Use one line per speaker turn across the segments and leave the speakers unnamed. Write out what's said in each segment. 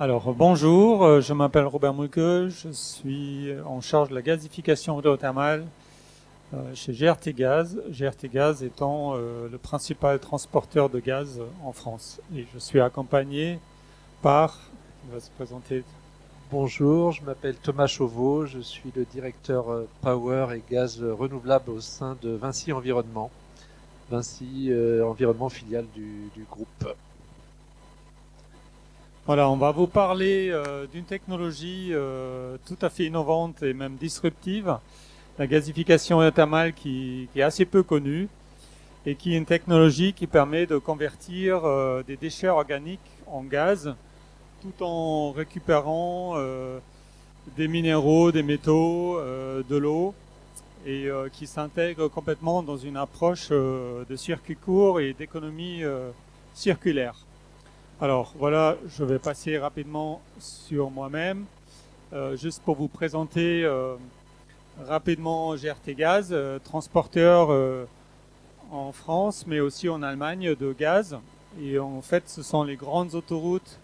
Alors bonjour, je m'appelle Robert Mulke, je suis en charge de la gazification hydrothermale chez GRT Gaz. GRT Gaz étant le principal transporteur de gaz en France. Et je suis accompagné par, il va se présenter.
Bonjour, je m'appelle Thomas Chauveau, je suis le directeur Power et gaz renouvelable au sein de Vinci Environnement. Vinci Environnement, filiale du groupe.
Voilà, on va vous parler d'une technologie tout à fait innovante et même disruptive, la gazification hydrothermale qui est assez peu connue et qui est une technologie qui permet de convertir des déchets organiques en gaz tout en récupérant des minéraux, des métaux, de l'eau et qui s'intègre complètement dans une approche de circuit court et d'économie circulaire. Alors voilà, je vais passer rapidement sur moi-même, juste pour vous présenter rapidement GRT Gaz, transporteur en France, mais aussi en Allemagne de gaz. Et en fait, ce sont les grandes autoroutes,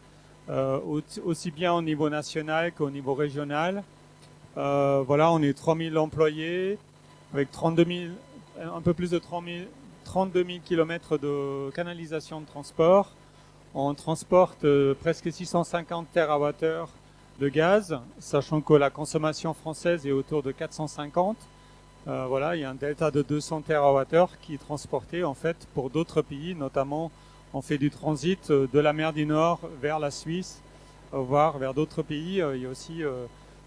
aussi bien au niveau national qu'au niveau régional. Voilà, on est 3000 employés, avec 32 000, un peu plus de 32 000 km de canalisation de transport. On transporte presque 650 TWh de gaz, sachant que la consommation française est autour de 450. Voilà, il y a un delta de 200 TWh qui est transporté en fait pour d'autres pays, notamment on fait du transit de la mer du Nord vers la Suisse, voire vers d'autres pays. Il y a aussi,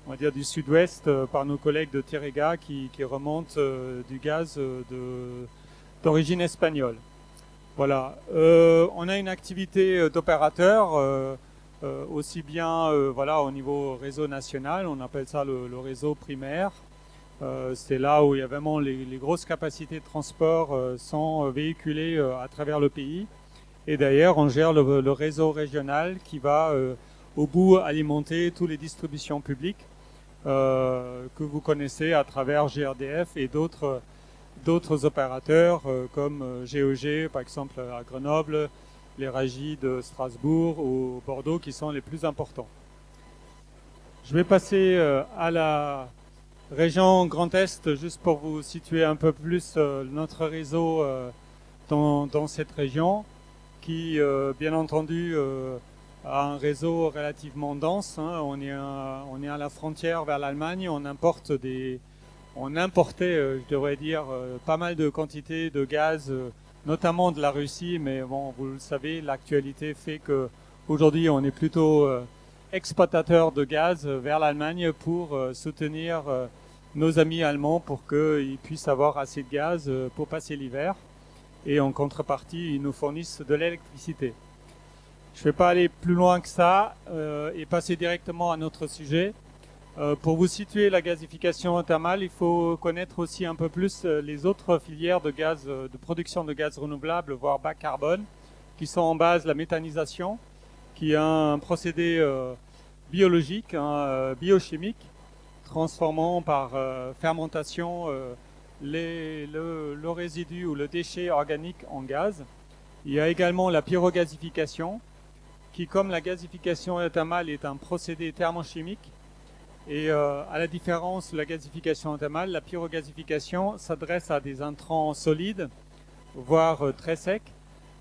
on va dire, du sud-ouest par nos collègues de Terega qui remontent du gaz d'origine espagnole. Voilà, on a une activité d'opérateur aussi bien voilà, au niveau réseau national, on appelle ça le réseau primaire. C'est là où il y a vraiment les grosses capacités de transport sont véhiculées à travers le pays. Et d'ailleurs, on gère le réseau régional qui va au bout alimenter toutes les distributions publiques que vous connaissez à travers GRDF et d'autres opérateurs comme GEG, par exemple à Grenoble, les régies de Strasbourg ou Bordeaux qui sont les plus importants. Je vais passer à la région Grand Est, juste pour vous situer un peu plus notre réseau dans cette région, qui, bien entendu, a un réseau relativement dense. Hein. On est à la frontière vers l'Allemagne. On importait, je devrais dire, pas mal de quantités de gaz, notamment de la Russie. Mais bon, vous le savez, l'actualité fait que aujourd'hui, on est plutôt exportateur de gaz vers l'Allemagne pour soutenir nos amis allemands pour qu'ils puissent avoir assez de gaz pour passer l'hiver. Et en contrepartie, ils nous fournissent de l'électricité. Je ne vais pas aller plus loin que ça et passer directement à notre sujet. Pour vous situer la gazification thermale, il faut connaître aussi un peu plus les autres filières de gaz, de production de gaz renouvelable, voire bas carbone, qui sont en base la méthanisation, qui est un procédé biologique, biochimique, transformant par fermentation le résidu ou le déchet organique en gaz. Il y a également la pyrogasification, qui, comme la gazification thermale, est un procédé thermochimique. Et à la différence de la gasification thermale, la pyrogasification s'adresse à des intrants solides, voire très secs.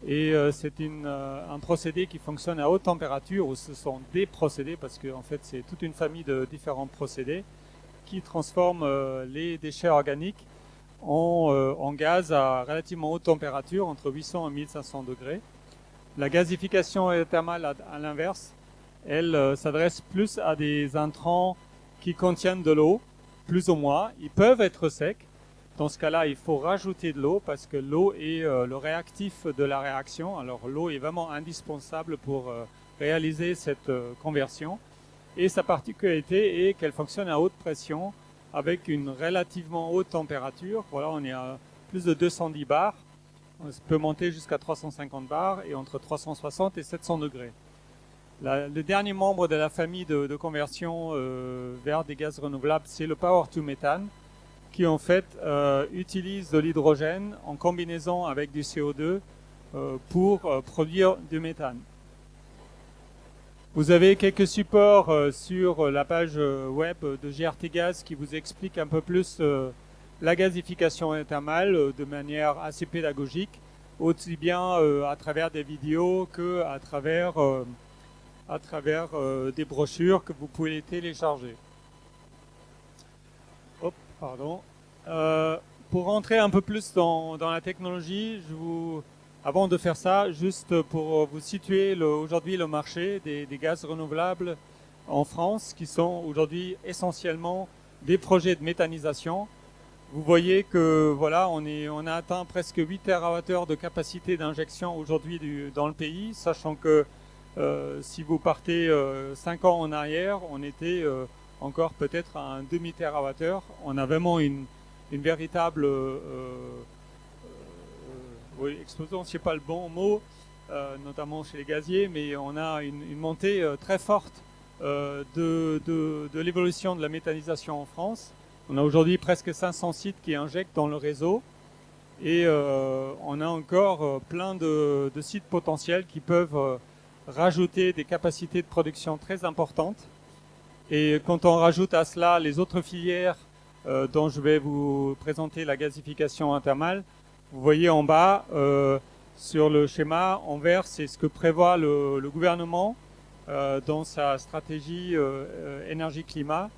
Et c'est un procédé qui fonctionne à haute température, ou ce sont des procédés, parce qu'en en fait c'est toute une famille de différents procédés qui transforment les déchets organiques en gaz à relativement haute température, entre 800 et 1500 degrés. La gasification thermale, à l'inverse, elle s'adresse plus à des intrants qui contiennent de l'eau, plus ou moins. Ils peuvent être secs. Dans ce cas-là, il faut rajouter de l'eau parce que l'eau est le réactif de la réaction. Alors l'eau est vraiment indispensable pour réaliser cette conversion. Et sa particularité est qu'elle fonctionne à haute pression avec une relativement haute température. Voilà, on est à plus de 210 bars. On peut monter jusqu'à 350 bars et entre 360 et 700 degrés. Le dernier membre de la famille de conversion vers des gaz renouvelables, c'est le Power to Methane, qui en fait utilise de l'hydrogène en combinaison avec du CO2 pour produire du méthane. Vous avez quelques supports sur la page web de GRT Gaz qui vous expliquent un peu plus la gasification thermale de manière assez pédagogique, aussi bien à travers des vidéos que à travers des brochures que vous pouvez télécharger. Hop, pardon. Pour rentrer un peu plus dans la technologie, avant de faire ça, juste pour vous situer aujourd'hui le marché des gaz renouvelables en France, qui sont aujourd'hui essentiellement des projets de méthanisation. Vous voyez que voilà, on a atteint presque 8 TWh de capacité d'injection aujourd'hui dans le pays, sachant que si vous partez 5 ans en arrière, on était encore peut-être à un demi-TWh. On a vraiment une véritable oui, explosion, c'est pas le bon mot, notamment chez les gaziers, mais on a une montée très forte de l'évolution de la méthanisation en France. On a aujourd'hui presque 500 sites qui injectent dans le réseau et on a encore plein de sites potentiels qui peuvent rajouter des capacités de production très importantes. Et quand on rajoute à cela les autres filières dont je vais vous présenter la gasification thermale, vous voyez en bas sur le schéma, en vert, c'est ce que prévoit le gouvernement dans sa stratégie énergie-climat.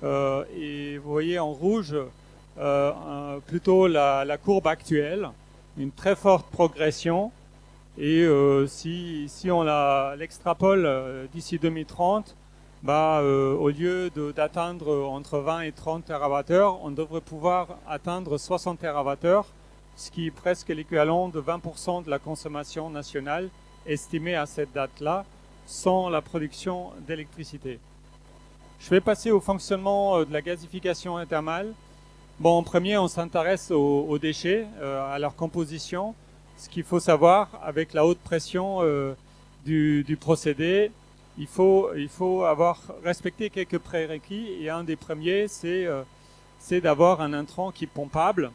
Et vous voyez en rouge plutôt la courbe actuelle, une très forte progression. Et si on l'extrapole d'ici 2030, au lieu d'atteindre entre 20 et 30 TWh, on devrait pouvoir atteindre 60 TWh, ce qui est presque l'équivalent de 20% de la consommation nationale estimée à cette date-là, sans la production d'électricité. Je vais passer au fonctionnement de la gasification thermale. Bon, en premier, on s'intéresse aux déchets, à leur composition. Ce qu'il faut savoir, avec la haute pression du procédé, il faut avoir respecté quelques prérequis. Et un des premiers, c'est d'avoir un intrant qui est pompable,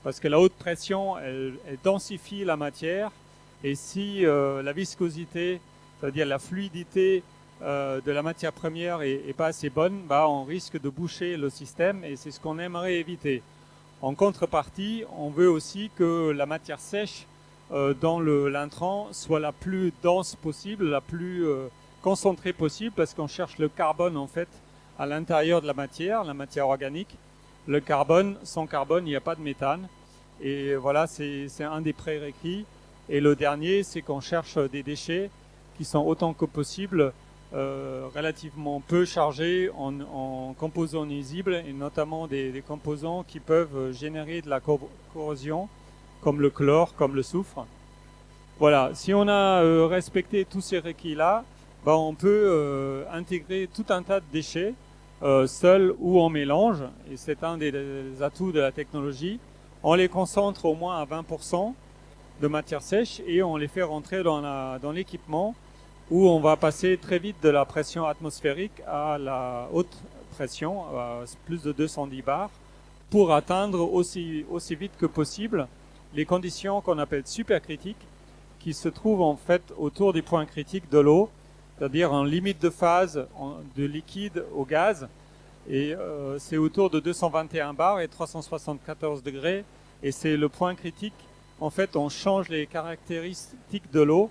parce que la haute pression, elle densifie la matière. Et si la viscosité, c'est-à-dire la fluidité de la matière première est pas assez bonne, on risque de boucher le système et c'est ce qu'on aimerait éviter. En contrepartie, on veut aussi que la matière sèche dans l'intrant soit la plus dense possible, la plus concentrée possible, parce qu'on cherche le carbone en fait à l'intérieur de la matière organique. Le carbone, sans carbone, il n'y a pas de méthane. Et voilà, c'est un des prérequis. Et le dernier, c'est qu'on cherche des déchets qui sont autant que possible relativement peu chargés en composants nuisibles, et notamment des composants qui peuvent générer de la corrosion, comme le chlore, comme le soufre. Voilà, si on a respecté tous ces requis-là, on peut intégrer tout un tas de déchets, seuls ou en mélange, et c'est un des atouts de la technologie. On les concentre au moins à 20% de matière sèche et on les fait rentrer dans l'équipement, où on va passer très vite de la pression atmosphérique à la haute pression, à plus de 210 bars, pour atteindre aussi vite que possible les conditions qu'on appelle supercritiques, qui se trouvent en fait autour des points critiques de l'eau, c'est-à-dire en limite de phase de liquide au gaz, et c'est autour de 221 bars et 374 degrés, et c'est le point critique. En fait, on change les caractéristiques de l'eau.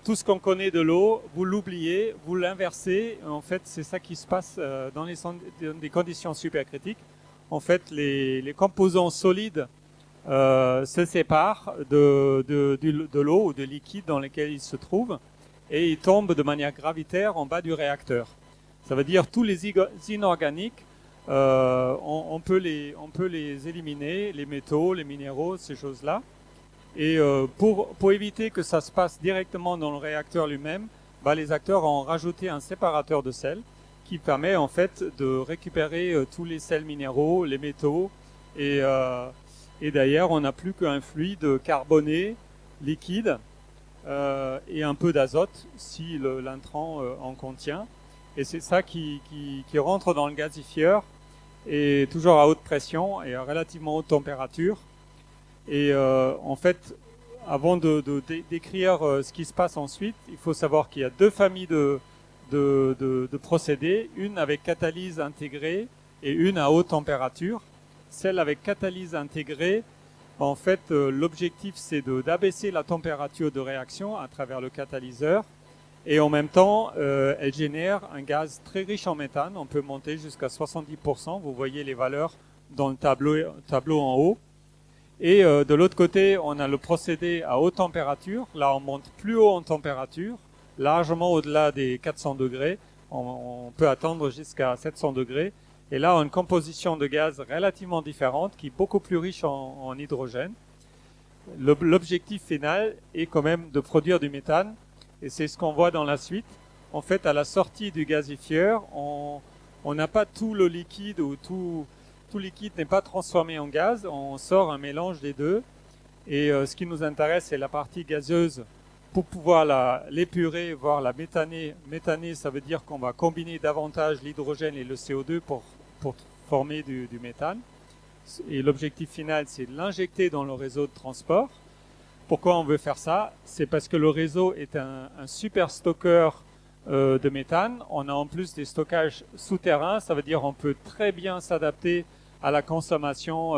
Tout ce qu'on connaît de l'eau, vous l'oubliez, vous l'inversez. En fait, c'est ça qui se passe dans des conditions supercritiques. En fait, les composants solides se séparent de l'eau ou de liquide dans lequel ils se trouvent et ils tombent de manière gravitaire en bas du réacteur. Ça veut dire tous les inorganiques, on peut les éliminer, les métaux, les minéraux, ces choses-là. Et pour éviter que ça se passe directement dans le réacteur lui-même, les acteurs ont rajouté un séparateur de sel qui permet en fait de récupérer tous les sels minéraux, les métaux, et d'ailleurs on n'a plus qu'un fluide carboné, liquide, et un peu d'azote si l'intrant en contient. Et c'est ça qui rentre dans le gazifieur, et toujours à haute pression et à relativement haute température. Et en fait, avant de décrire ce qui se passe ensuite, il faut savoir qu'il y a deux familles de procédés, une avec catalyse intégrée et une à haute température. Celle avec catalyse intégrée, en fait, l'objectif c'est d'abaisser la température de réaction à travers le catalyseur et en même temps, elle génère un gaz très riche en méthane. On peut monter jusqu'à 70%. Vous voyez les valeurs dans le tableau en haut. Et de l'autre côté, on a le procédé à haute température. Là, on monte plus haut en température, largement au-delà des 400 degrés. On peut atteindre jusqu'à 700 degrés. Et là, on a une composition de gaz relativement différente, qui est beaucoup plus riche en hydrogène. L'objectif final est quand même de produire du méthane. Et c'est ce qu'on voit dans la suite. En fait, à la sortie du gazifieur, on n'a pas tout le liquide ou tout liquide n'est pas transformé en gaz. On sort un mélange des deux. Et ce qui nous intéresse, c'est la partie gazeuse pour pouvoir l'épurer, voire la méthaner. Méthaner, ça veut dire qu'on va combiner davantage l'hydrogène et le CO2 pour former du méthane. Et l'objectif final, c'est de l'injecter dans le réseau de transport. Pourquoi on veut faire ça? C'est parce que le réseau est un super stockeur de méthane. On a en plus des stockages souterrains, ça veut dire qu'on peut très bien s'adapter à la consommation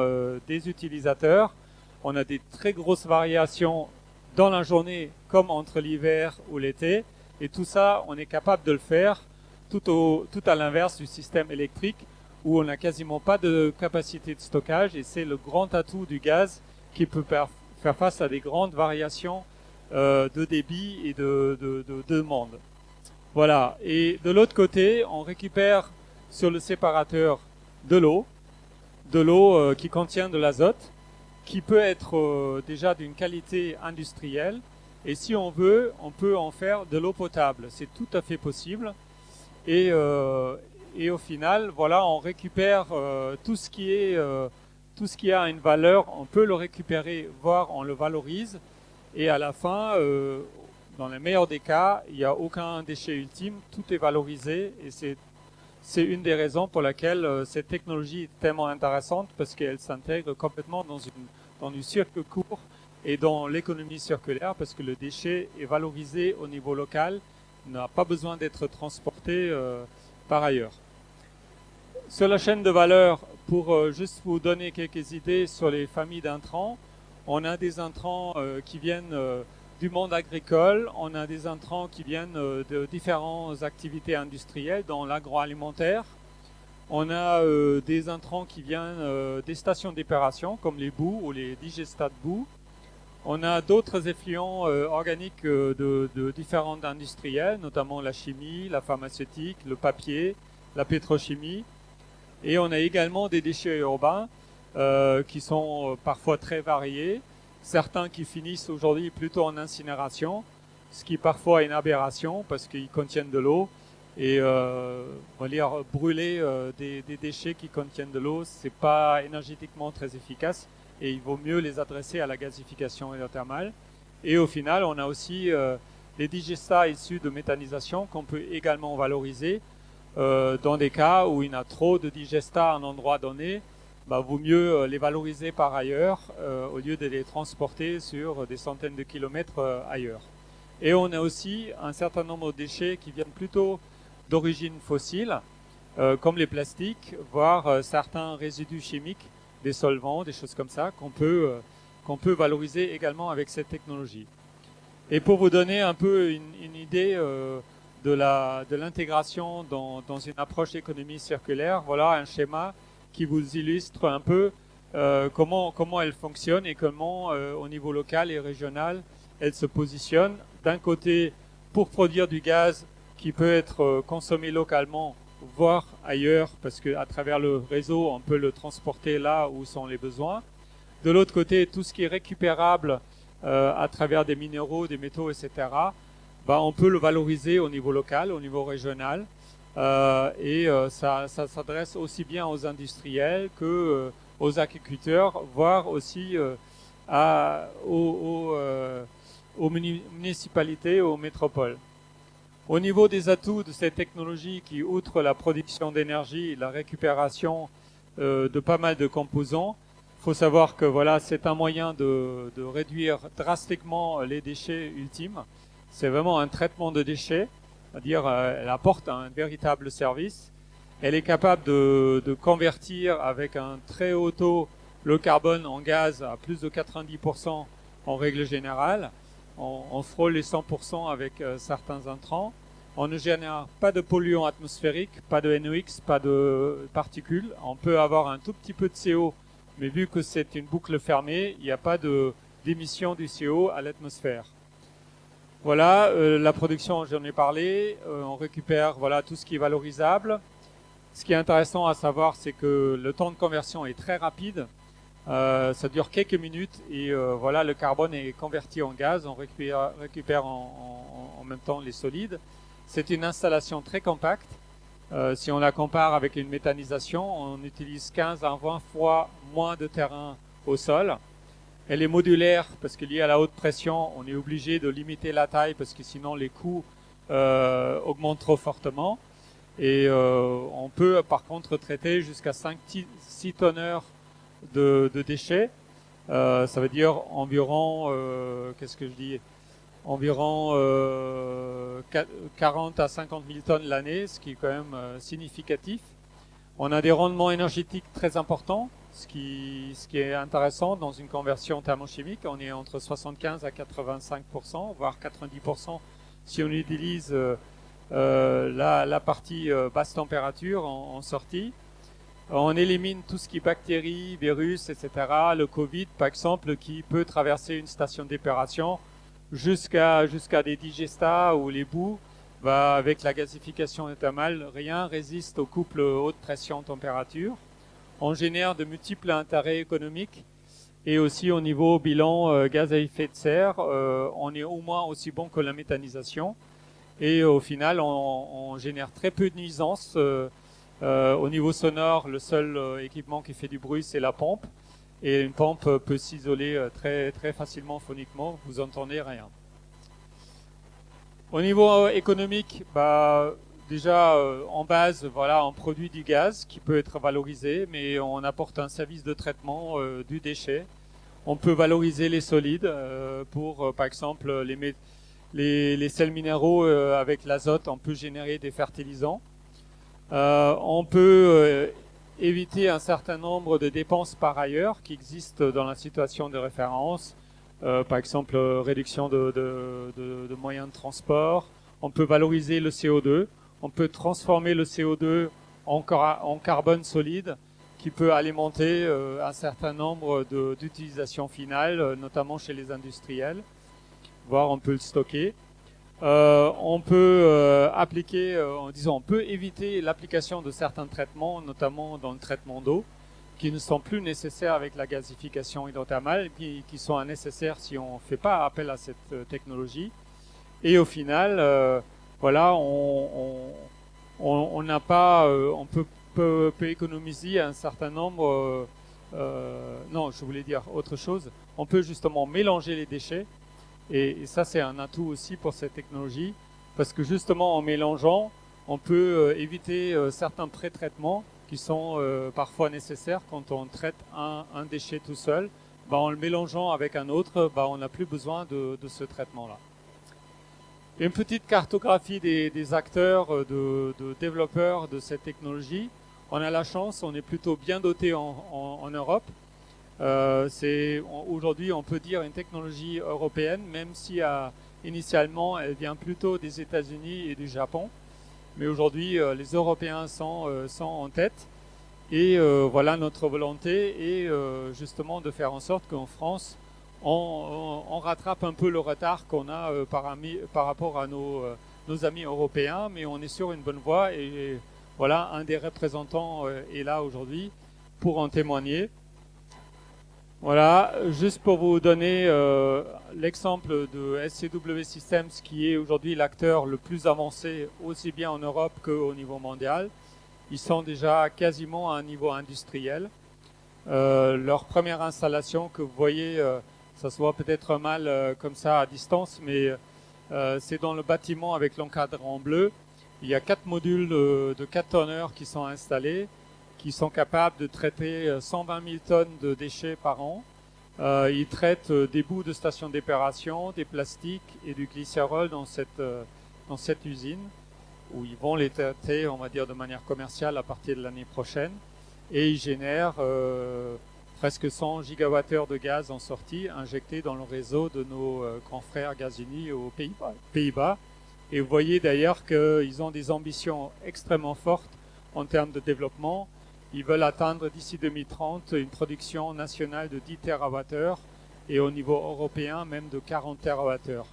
des utilisateurs. On a des très grosses variations dans la journée comme entre l'hiver ou l'été. Et tout ça, on est capable de le faire tout à l'inverse du système électrique où on n'a quasiment pas de capacité de stockage. Et c'est le grand atout du gaz qui peut faire face à des grandes variations de débit et de demande. Voilà. Et de l'autre côté, on récupère sur le séparateur de l'eau qui contient de l'azote, qui peut être déjà d'une qualité industrielle. Et si on veut, on peut en faire de l'eau potable. C'est tout à fait possible. Et au final, voilà, on récupère tout ce qui a une valeur, on peut le récupérer, voire on le valorise. Et à la fin, dans le meilleur des cas, il n'y a aucun déchet ultime, tout est valorisé. Et c'est une des raisons pour laquelle cette technologie est tellement intéressante, parce qu'elle s'intègre complètement dans du circuit court et dans l'économie circulaire, parce que le déchet est valorisé au niveau local, n'a pas besoin d'être transporté par ailleurs. Sur la chaîne de valeur, pour juste vous donner quelques idées sur les familles d'intrants, on a des intrants qui viennent du monde agricole, on a des intrants qui viennent de différentes activités industrielles dans l'agroalimentaire, on a des intrants qui viennent des stations d'épuration comme les boues ou les digestats de boue. On a d'autres effluents organiques de différents industriels, notamment la chimie, la pharmaceutique, le papier, la pétrochimie. Et on a également des déchets urbains qui sont parfois très variés. Certains qui finissent aujourd'hui plutôt en incinération, ce qui parfois est une aberration parce qu'ils contiennent de l'eau. Et on va dire brûler des déchets qui contiennent de l'eau, c'est pas énergétiquement très efficace. Et il vaut mieux les adresser à la gasification hydrothermale. Et au final, on a aussi les digestats issus de méthanisation qu'on peut également valoriser. Dans des cas où il y a trop de digestats à un endroit donné, vaut mieux les valoriser par ailleurs au lieu de les transporter sur des centaines de kilomètres ailleurs. Et on a aussi un certain nombre de déchets qui viennent plutôt d'origine fossile, comme les plastiques, voire certains résidus chimiques, des solvants, des choses comme ça, qu'on peut valoriser également avec cette technologie. Et pour vous donner un peu une idée de l'intégration dans une approche d'économie circulaire, voilà un schéma qui vous illustre un peu comment elle fonctionne et comment au niveau local et régional elle se positionne. D'un côté, pour produire du gaz qui peut être consommé localement, voire ailleurs, parce qu'à travers le réseau, on peut le transporter là où sont les besoins. De l'autre côté, tout ce qui est récupérable à travers des minéraux, des métaux, etc., on peut le valoriser au niveau local, au niveau régional. Ça s'adresse aussi bien aux industriels que aux agriculteurs, voire aussi aux municipalités, aux métropoles. Au niveau des atouts de cette technologie qui, outre la production d'énergie et la récupération de pas mal de composants, Il faut savoir que voilà, c'est un moyen de réduire drastiquement les déchets ultimes. C'est vraiment un traitement de déchets, c'est-à-dire elle apporte un véritable service. Elle est capable de convertir avec un très haut taux le carbone en gaz à plus de 90% en règle générale. On frôle les 100% avec certains intrants. On ne génère pas de polluants atmosphériques, pas de NOx, pas de particules. On peut avoir un tout petit peu de CO, mais vu que c'est une boucle fermée, il n'y a pas d'émission du CO à l'atmosphère. Voilà, la production, j'en ai parlé. On récupère voilà tout ce qui est valorisable. Ce qui est intéressant à savoir, c'est que le temps de conversion est très rapide. Ça dure quelques minutes et voilà, le carbone est converti en gaz. On récupère en même temps les solides. C'est une installation très compacte. Si on la compare avec une méthanisation, on utilise 15 à 20 fois moins de terrain au sol. Elle est modulaire parce que liée à la haute pression, on est obligé de limiter la taille parce que sinon les coûts augmentent trop fortement. Et on peut par contre traiter jusqu'à 6 tonneurs de déchets. Ça veut dire environ, environ 40 à 50 000 tonnes l'année, ce qui est quand même significatif. On a des rendements énergétiques très importants, ce qui est intéressant dans une conversion thermochimique. On est entre 75 à 85%, voire 90% si on utilise la partie basse température en sortie. On élimine tout ce qui est bactéries, virus, etc. Le Covid, par exemple, qui peut traverser une station d'épuration jusqu'à des digestats où les boues, avec la gasification thermale, rien résiste au couple haute pression-température. On génère de multiples intérêts économiques et aussi au niveau bilan gaz à effet de serre, on est au moins aussi bon que la méthanisation. Et au final, on génère très peu de nuisances. Au niveau sonore, le seul équipement qui fait du bruit, c'est la pompe. Et une pompe peut s'isoler très, très facilement phoniquement, vous entendez rien. Au niveau économique, déjà en base, voilà, on produit du gaz qui peut être valorisé, mais on apporte un service de traitement du déchet. On peut valoriser les solides pour, par exemple, les sels minéraux avec l'azote, on peut générer des fertilisants. On peut éviter un certain nombre de dépenses par ailleurs qui existent dans la situation de référence. Par exemple, réduction de moyens de transport. On peut valoriser le CO2. On peut transformer le CO2 en carbone solide qui peut alimenter un certain nombre d'utilisations finales, notamment chez les industriels, voire on peut le stocker. On peut on peut éviter l'application de certains traitements, notamment dans le traitement d'eau, qui ne sont plus nécessaires avec la gasification hydrothermale, qui sont nécessaires si on ne fait pas appel à cette technologie. Et au final, voilà, on peut économiser un certain nombre. Non, je voulais dire autre chose. On peut justement mélanger les déchets. Et ça, c'est un atout aussi pour cette technologie, parce que justement, en mélangeant, on peut éviter certains pré-traitements qui sont parfois nécessaires quand on traite un déchet tout seul. En le mélangeant avec un autre, on n'a plus besoin de ce traitement-là. Une petite cartographie des acteurs, de développeurs de cette technologie. On a la chance, on est plutôt bien doté en Europe. Aujourd'hui, on peut dire une technologie européenne, même si initialement elle vient plutôt des États-Unis et du Japon. Mais aujourd'hui, les Européens sont en tête. Et voilà, notre volonté est justement de faire en sorte qu'en France, on rattrape un peu le retard qu'on a par rapport à nos amis européens. Mais on est sur une bonne voie et voilà, un des représentants est là aujourd'hui pour en témoigner. Voilà, juste pour vous donner l'exemple de SCW Systems, qui est aujourd'hui l'acteur le plus avancé, aussi bien en Europe qu'au niveau mondial. Ils sont déjà quasiment à un niveau industriel. Leur première installation que vous voyez, ça se voit peut-être mal comme ça à distance, mais c'est dans le bâtiment avec l'encadrant bleu. Il y a 4 modules de 4 tonneurs qui sont installés. qui sont capables de traiter 120 000 tonnes de déchets par an. Ils traitent des bouts de stations d'épuration, des plastiques et du glycérol dans cette usine, où ils vont les traiter, on va dire, de manière commerciale à partir de l'année prochaine. Et ils génèrent presque 100 gigawattheures de gaz en sortie injectés dans le réseau de nos grands frères Gaz Unis aux Pays-Bas. Et vous voyez d'ailleurs qu'ils ont des ambitions extrêmement fortes en termes de développement. Ils veulent atteindre d'ici 2030 une production nationale de 10 TWh et au niveau européen même de 40 TWh.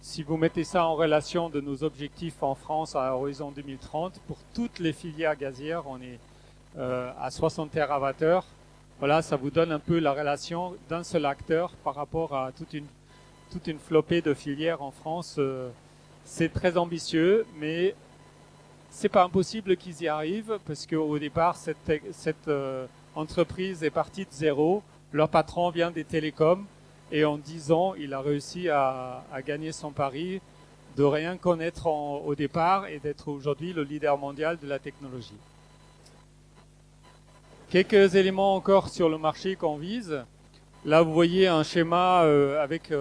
Si vous mettez ça en relation de nos objectifs en France à horizon 2030, pour toutes les filières gazières, on est à 60 TWh. Voilà, ça vous donne un peu la relation d'un seul acteur par rapport à toute une flopée de filières en France. C'est très ambitieux, mais c'est pas impossible qu'ils y arrivent parce qu'au départ, cette entreprise est partie de zéro. Leur patron vient des télécoms et en 10 ans, il a réussi à gagner son pari de rien connaître au départ et d'être aujourd'hui le leader mondial de la technologie. Quelques éléments encore sur le marché qu'on vise. Là, vous voyez un schéma avec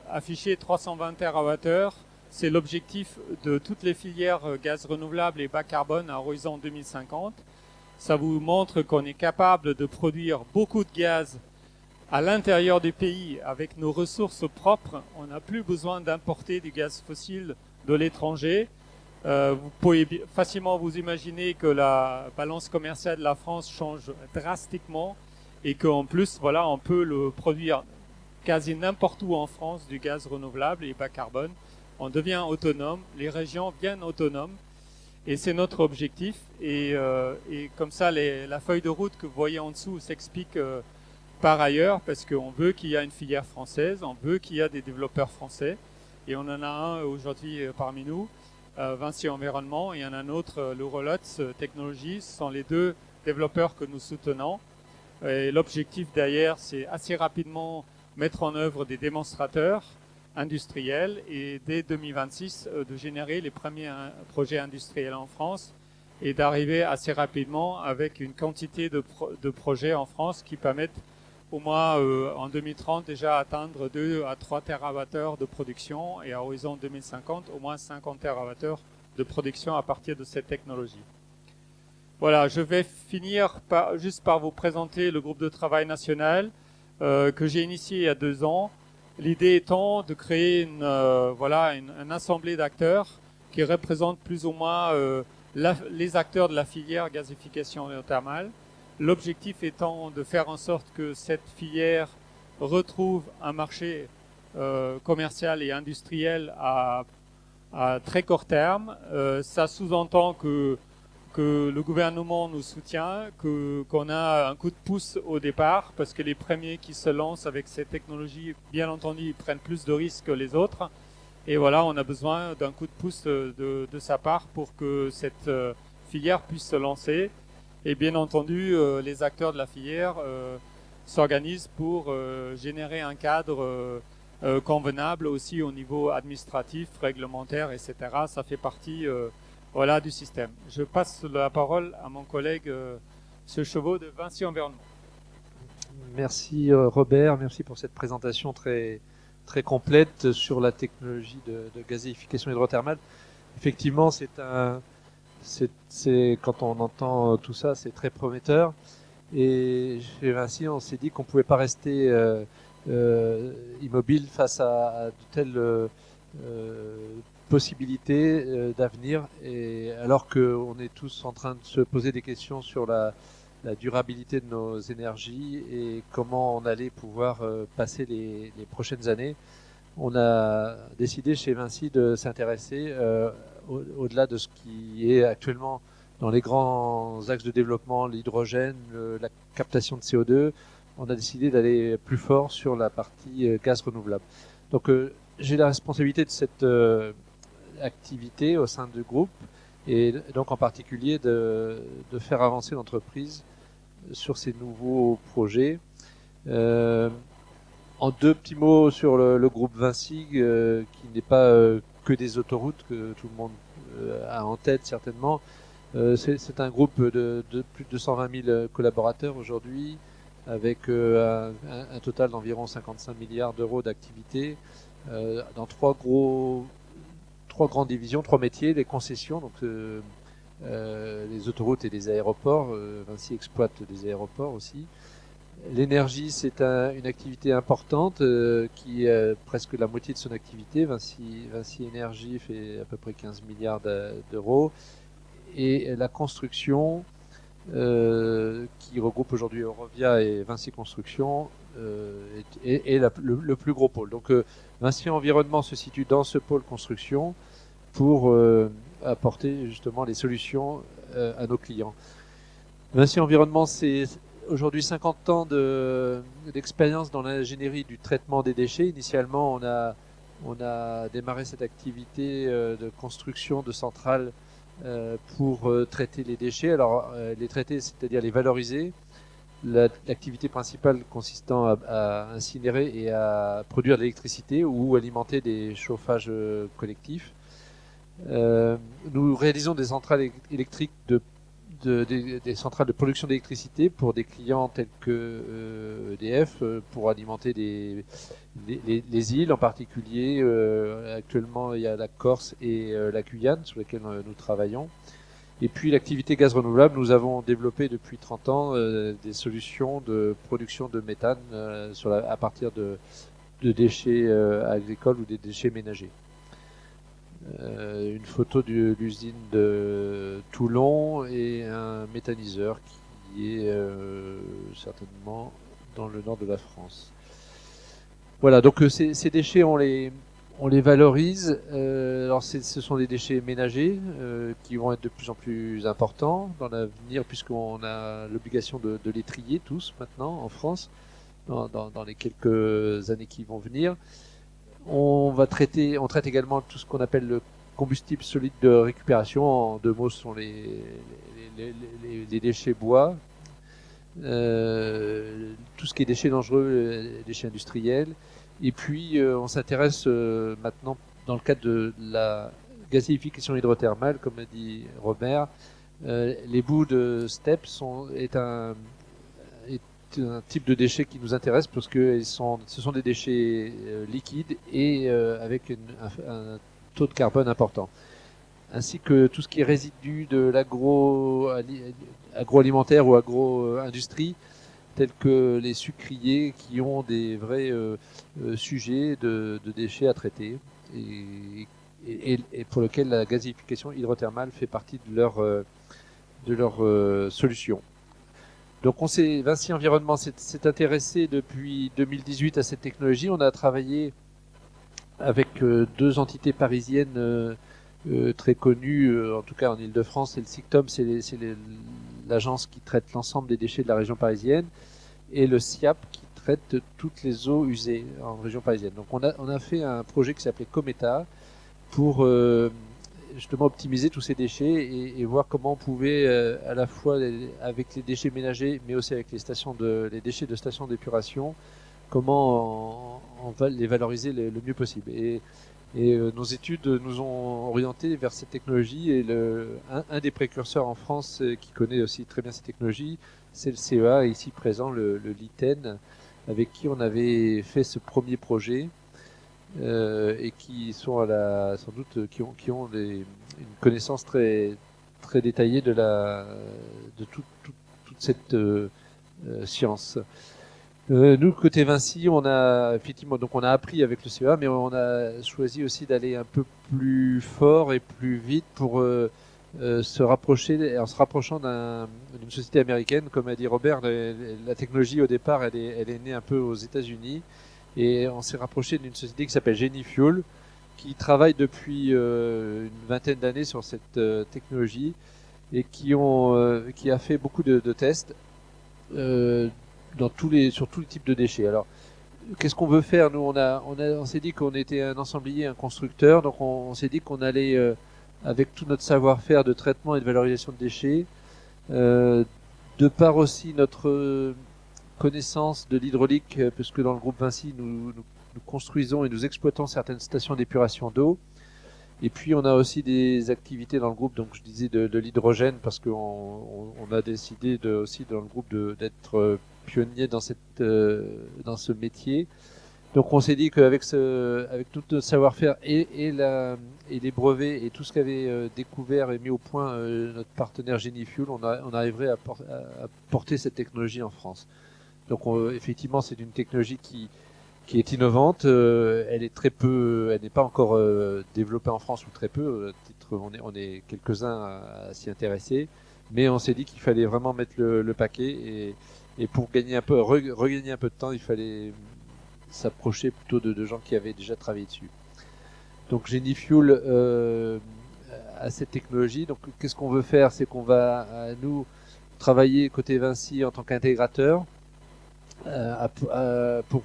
affiché 320 TWh. C'est l'objectif de toutes les filières gaz renouvelables et bas carbone à horizon 2050. Ça vous montre qu'on est capable de produire beaucoup de gaz à l'intérieur du pays avec nos ressources propres. On n'a plus besoin d'importer du gaz fossile de l'étranger. Vous pouvez facilement vous imaginer que la balance commerciale de la France change drastiquement et qu'en plus, voilà, on peut le produire quasi n'importe où en France, du gaz renouvelable et bas carbone. On devient autonome, les régions viennent autonomes et c'est notre objectif. Et comme ça, la feuille de route que vous voyez en dessous s'explique par ailleurs parce qu'on veut qu'il y ait une filière française, on veut qu'il y ait des développeurs français et on en a un aujourd'hui parmi nous. Vinci Environnement et un autre, l'Eurolots Technologies, ce sont les deux développeurs que nous soutenons. Et l'objectif d'ailleurs, c'est assez rapidement mettre en œuvre des démonstrateurs industriels et dès 2026 de générer les premiers projets industriels en France et d'arriver assez rapidement avec une quantité de projets en France qui permettent au moins en 2030 déjà atteindre 2 à 3 TWh de production et à horizon 2050 au moins 50 TWh de production à partir de cette technologie. Voilà, je vais finir juste par vous présenter le groupe de travail national que j'ai initié il y a 2 ans. L'idée étant de créer une assemblée d'acteurs qui représente plus ou moins les acteurs de la filière gazification géothermale. L'objectif étant de faire en sorte que cette filière retrouve un marché commercial et industriel à très court terme. Ça sous-entend que le gouvernement nous soutient, qu'on a un coup de pouce au départ, parce que les premiers qui se lancent avec cette technologie, bien entendu, ils prennent plus de risques que les autres. Et voilà, on a besoin d'un coup de pouce de sa part pour que cette filière puisse se lancer. Et bien entendu, les acteurs de la filière s'organisent pour générer un cadre convenable aussi au niveau administratif, réglementaire, etc. Ça fait partie du système. Je passe la parole à mon collègue M. Chevaux de Vinci Environnement.
Merci Robert, merci pour cette présentation très, très complète sur la technologie de gazéification hydrothermale. Effectivement, quand on entend tout ça, c'est très prometteur. Et chez Vinci, on s'est dit qu'on ne pouvait pas rester immobile face à de telles possibilités d'avenir. Et alors qu'on est tous en train de se poser des questions sur la durabilité de nos énergies et comment on allait pouvoir passer les prochaines années, on a décidé chez Vinci de s'intéresser au-delà de ce qui est actuellement dans les grands axes de développement, l'hydrogène, la captation de CO2, on a décidé d'aller plus fort sur la partie gaz renouvelable. Donc j'ai la responsabilité de cette activité au sein du groupe et donc en particulier de faire avancer l'entreprise sur ces nouveaux projets. En 2 petits mots sur le groupe Vinci, qui n'est pas que des autoroutes que tout le monde a en tête certainement. C'est un groupe de plus de 220 000 collaborateurs aujourd'hui, avec un total d'environ 55 milliards d'euros d'activité dans trois grandes divisions, trois métiers: les concessions, donc les autoroutes et les aéroports. Vinci exploite des aéroports aussi. L'énergie, c'est une activité importante qui est presque la moitié de son activité. Vinci Énergie fait à peu près 15 milliards d'euros. Et la construction, qui regroupe aujourd'hui Eurovia et Vinci Construction, est le plus gros pôle. Donc Vinci Environnement se situe dans ce pôle construction pour apporter justement les solutions à nos clients. Vinci Environnement, c'est aujourd'hui 50 ans d'expérience dans l'ingénierie du traitement des déchets. Initialement, on a démarré cette activité de construction de centrales pour traiter les déchets. Alors, les traiter, c'est-à-dire les valoriser. L'activité principale consistant à incinérer et à produire de l'électricité ou alimenter des chauffages collectifs. Nous réalisons des centrales électriques des centrales de production d'électricité pour des clients tels que EDF, pour alimenter les îles en particulier. Actuellement, il y a la Corse et la Guyane sur lesquelles nous travaillons. Et puis l'activité gaz renouvelable, nous avons développé depuis 30 ans des solutions de production de méthane à partir de déchets agricoles ou des déchets ménagers. Une photo de l'usine de Toulon et un méthaniseur qui est certainement dans le nord de la France. Voilà, donc ces déchets, on les valorise. Alors ce sont des déchets ménagers qui vont être de plus en plus importants dans l'avenir, puisqu'on a l'obligation de les trier tous maintenant en France dans les quelques années qui vont venir. On traite également tout ce qu'on appelle le combustible solide de récupération. En deux mots, ce sont les déchets bois, tout ce qui est déchets dangereux, les déchets industriels. Et puis, on s'intéresse maintenant, dans le cadre de la gazéification hydrothermale, comme a dit Robert, les boues de steppe est un type de déchets qui nous intéresse parce que ce sont des déchets liquides et avec un taux de carbone important, ainsi que tout ce qui est résidu de l'agroalimentaire ou agro-industrie, tels que les sucriers, qui ont des vrais sujets de déchets à traiter et pour lesquels la gazéification hydrothermale fait partie de leur solution. Donc Vinci Environnement s'est intéressé depuis 2018 à cette technologie. On a travaillé avec deux entités parisiennes très connues, en tout cas en Ile-de-France. C'est le SICTOM, c'est l'agence qui traite l'ensemble des déchets de la région parisienne, et le SIAP qui traite toutes les eaux usées en région parisienne. Donc on a fait un projet qui s'appelait Cometa pour justement optimiser tous ces déchets et voir comment on pouvait à la fois avec les déchets ménagers, mais aussi avec les déchets de stations d'épuration, comment on va les valoriser le mieux possible. Et nos études nous ont orientés vers cette technologie, et un des précurseurs en France qui connaît aussi très bien cette technologie, c'est le CEA, ici présent, le LITEN, avec qui on avait fait ce premier projet. Et qui sont sans doute qui ont une connaissance très très détaillée de toute cette science. Nous, côté Vinci, on a appris avec le CEA, mais on a choisi aussi d'aller un peu plus fort et plus vite pour se rapprochant d'une société américaine. Comme a dit Robert, la technologie au départ, elle est née un peu aux États-Unis. Et on s'est rapproché d'une société qui s'appelle Genifuel, qui travaille depuis une vingtaine d'années sur cette technologie et qui a fait beaucoup de tests sur tous les types de déchets. Alors, qu'est-ce qu'on veut faire? Nous, on s'est dit qu'on était un ensemblier, un constructeur, donc on s'est dit qu'on allait, avec tout notre savoir-faire de traitement et de valorisation de déchets, de par aussi notre connaissance de l'hydraulique, puisque dans le groupe Vinci, nous construisons et nous exploitons certaines stations d'épuration d'eau. Et puis on a aussi des activités dans le groupe, donc je disais de l'hydrogène, parce qu'on a décidé aussi dans le groupe d'être pionnier dans dans ce métier. Donc on s'est dit qu'avec avec tout notre savoir-faire et les brevets et tout ce qu'avait découvert et mis au point notre partenaire Genifuel, on arriverait à porter cette technologie en France. Donc effectivement, c'est une technologie qui est innovante. Elle est très peu, elle n'est pas encore développée en France ou très peu. On est quelques-uns à s'y intéresser, mais on s'est dit qu'il fallait vraiment mettre le paquet et pour gagner un peu, regagner un peu de temps, il fallait s'approcher plutôt de gens qui avaient déjà travaillé dessus. Donc Genifuel a cette technologie. Donc qu'est-ce qu'on veut faire? C'est qu'on va nous travailler côté Vinci en tant qu'intégrateur pour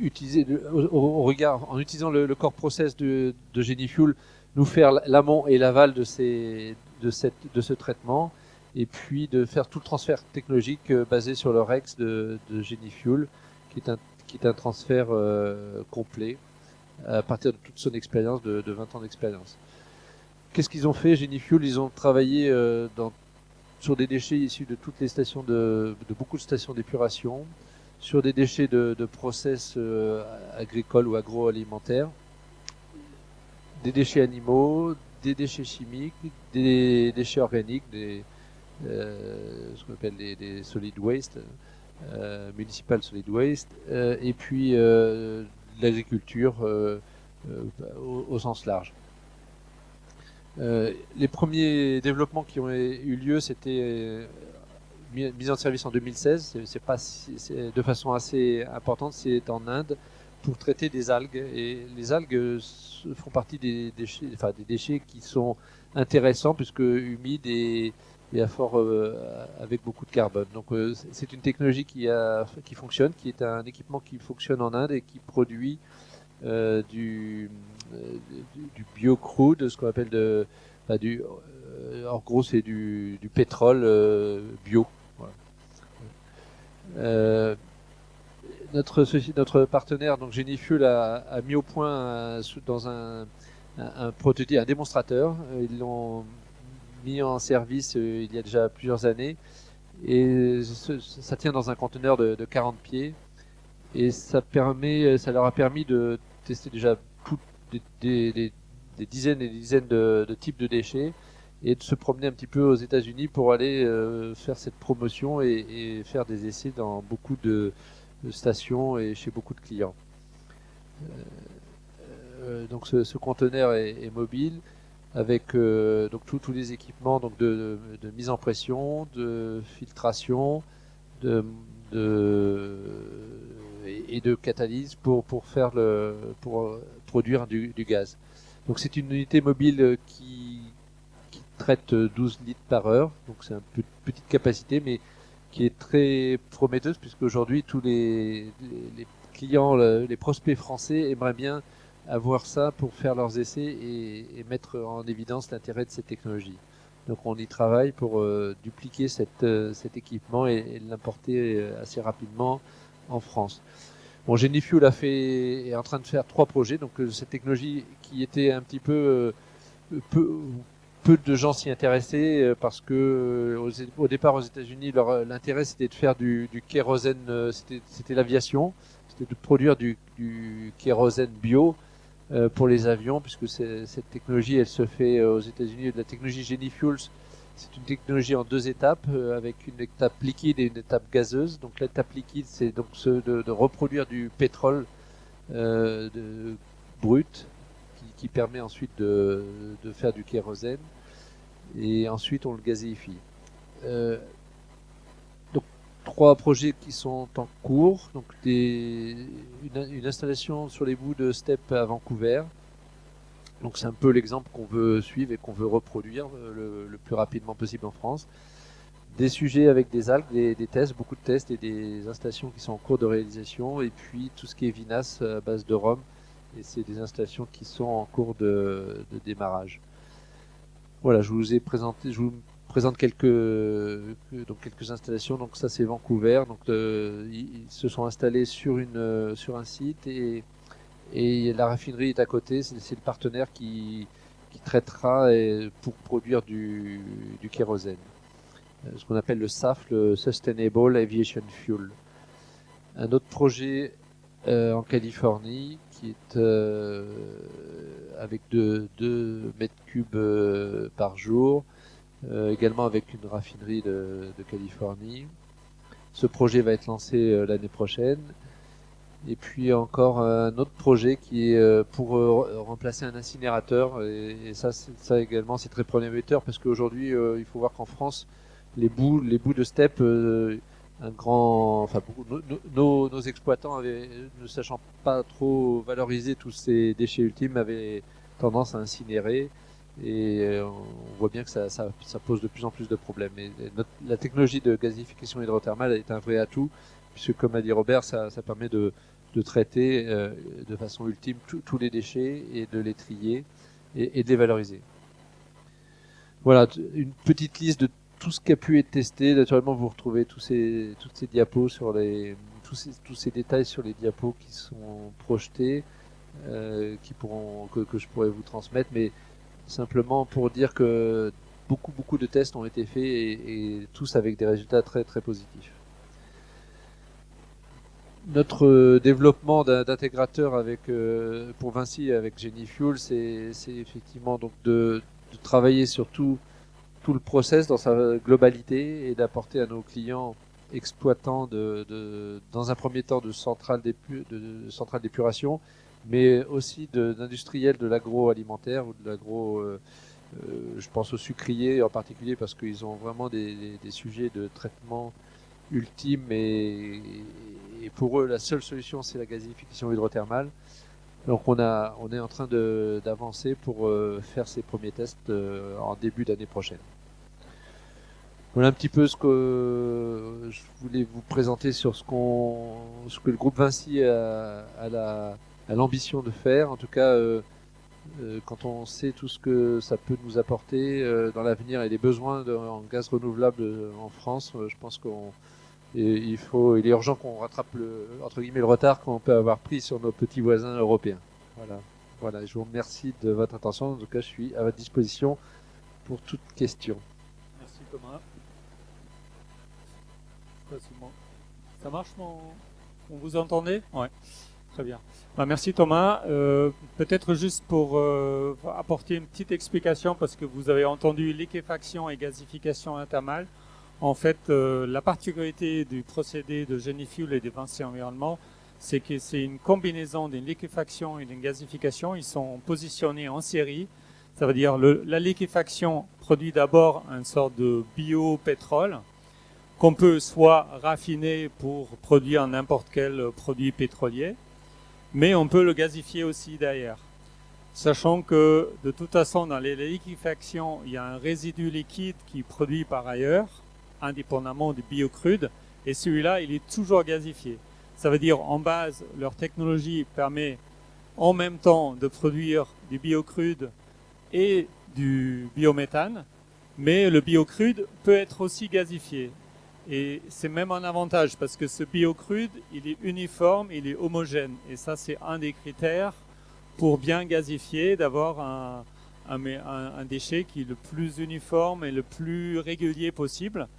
utiliser en utilisant le core process de Genifuel, nous faire l'amont et l'aval de ce traitement, et puis de faire tout le transfert technologique basé sur le REX de Genifuel, qui est un transfert complet à partir de toute son expérience de 20 ans d'expérience. Qu'est-ce qu'ils ont fait, Genifuel? Ils ont travaillé sur des déchets issus de toutes les stations de beaucoup de stations d'épuration, sur des déchets de process agricoles ou agroalimentaires, des déchets animaux, des déchets chimiques, des déchets organiques, ce qu'on appelle des solid waste, municipal solid waste, et puis l'agriculture au sens large. Les premiers développements qui ont eu lieu, c'était mise en service en 2016. C'est pas de façon assez importante. C'est en Inde pour traiter des algues. Et les algues font partie des déchets qui sont intéressants puisque humides et avec beaucoup de carbone. Donc c'est une technologie qui fonctionne, qui est un équipement qui fonctionne en Inde et qui produit du biocrude, ce qu'on appelle en gros c'est du pétrole bio. Voilà. Notre partenaire donc Genifuel a mis au point dans un prototype, un démonstrateur. Ils l'ont mis en service il y a déjà plusieurs années et ça tient dans un conteneur de 40 pieds. Et ça leur a permis de tester déjà des dizaines et des dizaines de types de déchets et de se promener un petit peu aux États-Unis pour aller faire cette promotion et faire des essais dans beaucoup de stations et chez beaucoup de clients. Donc ce conteneur est mobile avec donc tous les équipements donc de mise en pression, de filtration, et de catalyse pour produire du gaz. Donc c'est une unité mobile qui traite 12 litres par heure, donc c'est une petite capacité, mais qui est très prometteuse puisque aujourd'hui tous les clients, les prospects français aimeraient bien avoir ça pour faire leurs essais et mettre en évidence l'intérêt de cette technologie. Donc on y travaille pour dupliquer cet équipement et l'importer assez rapidement en France. Bon, Genifuel est en train de faire 3 projets, donc cette technologie qui était un petit peu peu de gens s'y intéressaient parce que au départ aux États-Unis l'intérêt c'était de faire du kérosène, c'était l'aviation, c'était de produire du kérosène bio pour les avions, puisque cette technologie, elle se fait aux États-Unis. La technologie Genifuel, c'est une technologie en 2 étapes, avec une étape liquide et une étape gazeuse. Donc l'étape liquide, c'est donc de reproduire du pétrole brut, qui permet ensuite de faire du kérosène, et ensuite on le gazéifie. Donc 3 projets qui sont en cours, donc une installation sur les bouts de steppe à Vancouver. Donc c'est un peu l'exemple qu'on veut suivre et qu'on veut reproduire le plus rapidement possible en France. Des sujets avec des algues, des tests, beaucoup de tests et des installations qui sont en cours de réalisation, et puis tout ce qui est vinasse à base de rhum, et c'est des installations qui sont en cours de démarrage. Voilà, je vous présente quelques installations. Donc ça c'est Vancouver. Donc ils se sont installés sur un site et et la raffinerie est à côté, c'est le partenaire qui traitera pour produire du kérosène, ce qu'on appelle le SAF, le Sustainable Aviation Fuel. Un autre projet en Californie qui est avec 2 mètres cubes par jour, également avec une raffinerie de Californie. Ce projet va être lancé l'année prochaine. Et puis encore un autre projet qui est pour remplacer un incinérateur. Et ça également, c'est très prometteur parce qu'aujourd'hui, il faut voir qu'en France, les bouts de steppe, nos exploitants ne sachant pas trop valoriser tous ces déchets ultimes, avaient tendance à incinérer. Et on voit bien que ça pose de plus en plus de problèmes. La technologie de gazification hydrothermale est un vrai atout, puisque comme a dit Robert, ça permet de traiter de façon ultime tous les déchets et de les trier et de les valoriser. Voilà, une petite liste de tout ce qui a pu être testé. Naturellement, vous retrouvez toutes ces diapos sur tous ces détails sur les diapos qui sont projetés, que je pourrais vous transmettre, mais simplement pour dire que beaucoup de tests ont été faits et tous avec des résultats très très positifs. Notre développement d'intégrateur pour Vinci avec GeniFuel, c'est effectivement donc de travailler sur tout le process dans sa globalité et d'apporter à nos clients exploitants dans un premier temps de centrales d'épuration, mais aussi d'industriels de l'agroalimentaire ou de l'agro. Je pense aux sucriers en particulier parce qu'ils ont vraiment des sujets de traitement ultime et pour eux la seule solution c'est la gazification hydrothermale. Donc on est en train d'avancer pour faire ces premiers tests en début d'année prochaine. Voilà un petit peu ce que je voulais vous présenter sur ce que le groupe Vinci a l'ambition de faire. En tout cas, quand on sait tout ce que ça peut nous apporter dans l'avenir et les besoins en gaz renouvelable en France, je pense il est urgent qu'on rattrape entre guillemets le retard qu'on peut avoir pris sur nos petits voisins européens. Voilà. Je vous remercie de votre attention. En tout cas, je suis à votre disposition pour toute question.
Merci Thomas. Ça marche, on vous entendez? Ouais, très bien. Merci Thomas. Peut-être juste pour apporter une petite explication, parce que vous avez entendu liquéfaction et gazification thermale. En fait, la particularité du procédé de GeniFuel et de Vinci Environnement, c'est que c'est une combinaison d'une liquéfaction et d'une gazification. Ils sont positionnés en série. Ça veut dire la liquéfaction produit d'abord une sorte de biopétrole qu'on peut soit raffiner pour produire n'importe quel produit pétrolier, mais on peut le gazifier aussi derrière. Sachant que de toute façon, dans les liquéfactions, il y a un résidu liquide qui est produit par ailleurs, indépendamment du biocrude, et celui-là, il est toujours gazifié. Ça veut dire, en base, leur technologie permet en même temps de produire du biocrude et du biométhane, mais le biocrude peut être aussi gazifié. Et c'est même un avantage parce que ce biocrude, il est uniforme, il est homogène. Et ça, c'est un des critères pour bien gazifier, d'avoir un déchet qui est le plus uniforme et le plus régulier possible.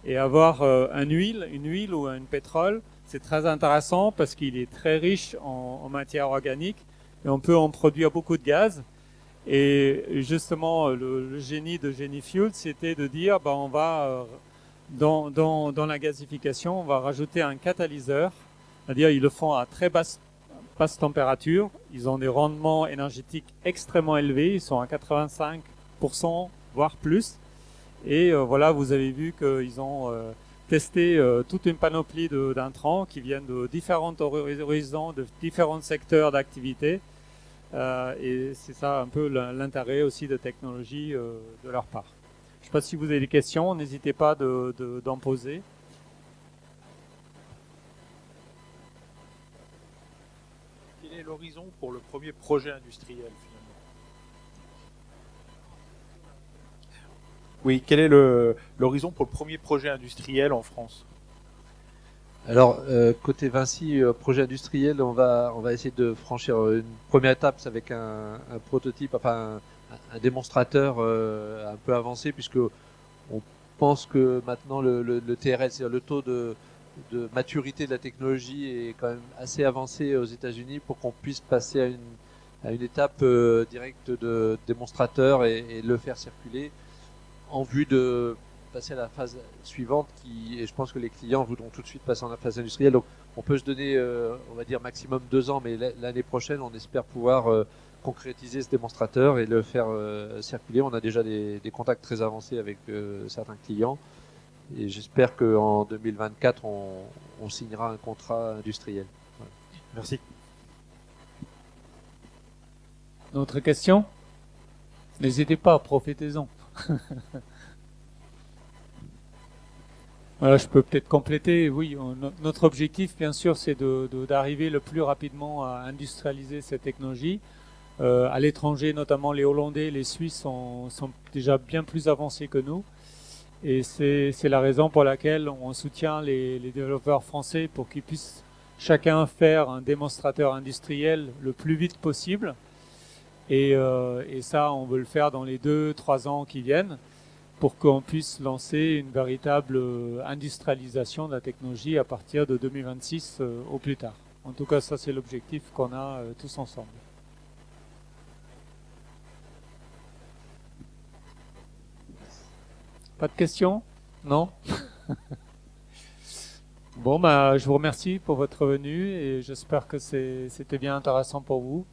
Et avoir une huile ou un pétrole, c'est très intéressant parce qu'il est très riche en matière organique et on peut en produire beaucoup de gaz. Et justement, le génie de GeniFuel, c'était de dire, on va dans la gazification, on va rajouter un catalyseur, c'est-à-dire ils le font à très basse température, ils ont des rendements énergétiques extrêmement élevés, ils sont à 85%, voire plus. Et voilà, vous avez vu qu'ils ont testé toute une panoplie d'intrants qui viennent de différents horizons, de différents secteurs d'activité. Et c'est ça un peu l'intérêt aussi de technologie de leur part. Je ne sais pas si vous avez des questions, n'hésitez pas d'en poser.
Quel est l'horizon pour le premier projet industriel finalement? Oui, quel est l'horizon pour le premier projet industriel en France?
Alors, côté Vinci, projet industriel, on va essayer de franchir une première étape c'est avec un prototype, enfin un démonstrateur un peu avancé, puisque on pense que maintenant le TRL, c'est-à-dire le taux de maturité de la technologie, est quand même assez avancé aux États-Unis pour qu'on puisse passer à une étape directe de démonstrateur et le faire circuler en vue de passer à la phase suivante et je pense que les clients voudront tout de suite passer en la phase industrielle. Donc on peut se donner, on va dire maximum 2 ans, mais l'année prochaine, on espère pouvoir concrétiser ce démonstrateur et le faire circuler. On a déjà des contacts très avancés avec certains clients et j'espère qu'en 2024, on signera un contrat industriel. Voilà.
Merci. D'autres questions? N'hésitez pas, profitez-en. Voilà, je peux peut-être compléter. Oui, notre objectif, bien sûr, c'est d'arriver le plus rapidement à industrialiser cette technologie. À l'étranger, notamment les Hollandais, les Suisses sont déjà bien plus avancés que nous. Et c'est la raison pour laquelle on soutient les développeurs français pour qu'ils puissent chacun faire un démonstrateur industriel le plus vite possible. Et ça, on veut le faire dans les 2-3 ans qui viennent, pour qu'on puisse lancer une véritable industrialisation de la technologie à partir de 2026 au plus tard. En tout cas, ça c'est l'objectif qu'on a tous ensemble. Pas de questions? Non? Bon, bah, je vous remercie pour votre venue et j'espère que c'était bien intéressant pour vous.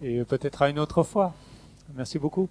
Et peut-être à une autre fois. Merci beaucoup.